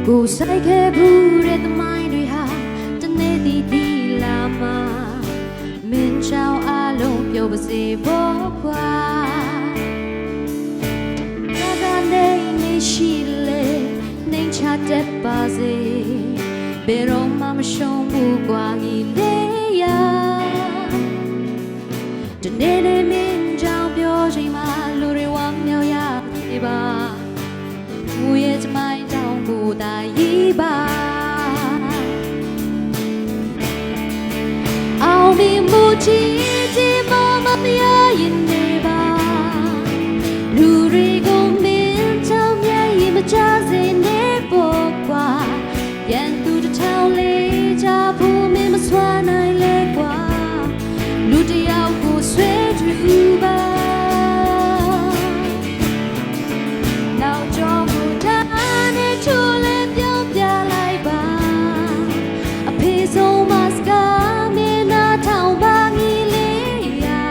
ကိုဆိုင်ခဲ့ဘူးတဲ့သမိုင်းတွေဟာတနေ့တည်တည်လာမှာမင်းချောင်းအလုံးပြောပါစေဘောကွာဒါကနေနေရှိလေနေချတဲ့ပါစေဘယ်တော့မှမရှုံးဘူးကွာကြီးလေးရတနေ့နေ့မင်းချောင်းပြောချိန်မှာလူတွေဝမ်းမြောက်ရသေးပါမူရဲ့သမိုင်းတောင်ကိုသာရေးပါအောင်မီမူချီချီမမတရားရင်နေပါလူတွေကိုမင်းချောင်းမြဲရင်မချစေနဲ့ပေါ့ကွာရန်သူတစ်ထောင်လေးချဖို့မင်းမစွာနိုင်လေကွာလူတယောက်ကိုဆွဲထူပါနောက်ကျော်ကိုဒါနဲ့ထူလဲပြောင်းပြလိုက်ပါအဖေဆုံးမစကားမင်းနာထောင်ပါငီလေးရာ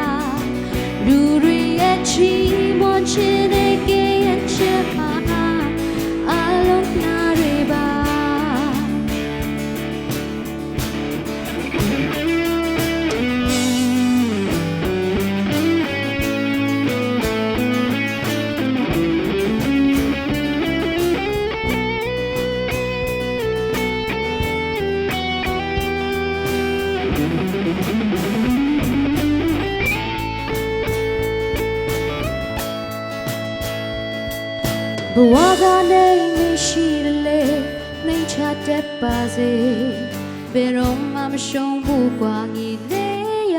လူတွေရဲ့ချီးမွမ်းခြင်းနဲ့ကဲ့ရဲ့ချက်ပါအလုံးနာတွေပါဘဝကနေမရှိလေနှိမ်ချတတ်ပါစေဘယ်တော့မှမရှုံးဘူးကွာကြီးလေးရ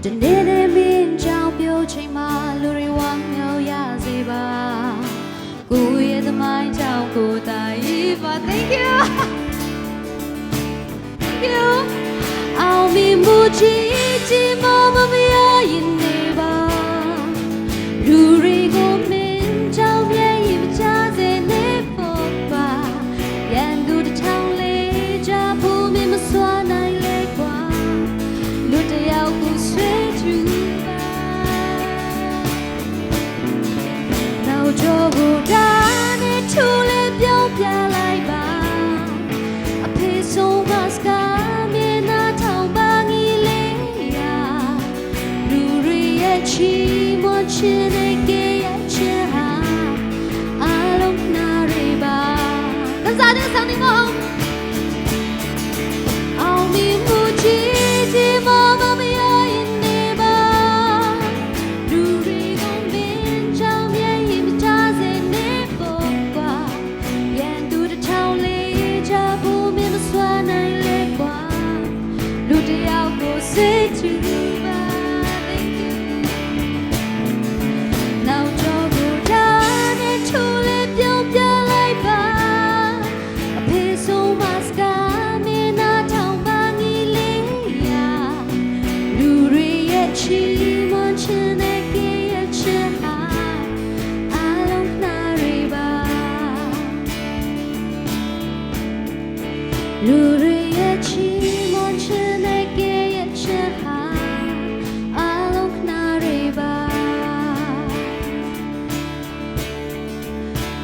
တနေ့နေ့မင်းကြောင့်ပြောချိန်မှာလူတွေဝမ်းမြောက်ရစေပါကိုယ့်ရဲ့သမိုင်းကြောင့်ကိုယ်တိုင်ပါ Thank you Thank you အောင်မီမူချီချီမမမရရင်နေပါလူတွေကိုမင်းကြောင့်မြဲရင်မချစေနဲ့ပေါ့ပါရန်သူတစ်ထောင်လေးချဖို့မင်းမစွာနိုင်လေကွာလူတယောက်ကိုဆွဲထူပါနောက်ကျော်ကိုဒါနဲ့ထူလဲပြောင်းပြလိုက်ပါအဖေဆုံးမစကားမင်းနာထောင်ပါငီလေးရာလူတွေရဲ့ချီးမွမ်းခြင်းနဲ့ကဲ့ရဲ့ချက်ဟာအလုံးနာတွေပါကစားတဲ့ဆောင်းနေမအောင်မီမူချီချီမမမရရင်နေပါလူတွေကိုမင်းချောင်းမြဲရင်မချစေနဲ့ပေါ့ကွာရန်သူတစ်ထောင်လေးချဖို့မင်းမစွာနိုင်လေကွာလူတယောက်ကိုစိတ်ချူပါ Thank you နောက်ကျော်ကိုဒါနဲ့ထူလဲပြုံးပြလိုက်ပါအဖေဆုံးမစကားမင်းနာထောင်ပါငီလေးရာလူတွေရဲ့ချီးမွမ်းခြင်းနဲ့ကဲ့ရဲ့ချက်ဟာအလုံးနာတွေပါလူတွေရဲ့ချီးမွမ်းခြင်းနဲ့ကဲ့ရဲ့ချက်ဟာအလုံးနာတွေပါ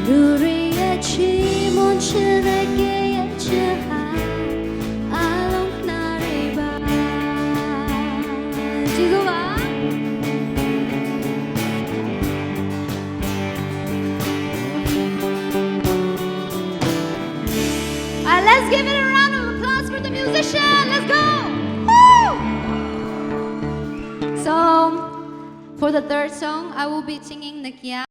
လူတွေရဲ့ချီးမွမ်းခြင်းနဲ့ကဲ့ရဲ့ချက်ဟာအလုံးနာတွေပါကြည့်စို့ပါ Let's give it a round of applause for the musician. Let's go. Woo! So, for the third song, I will be singing Nakia.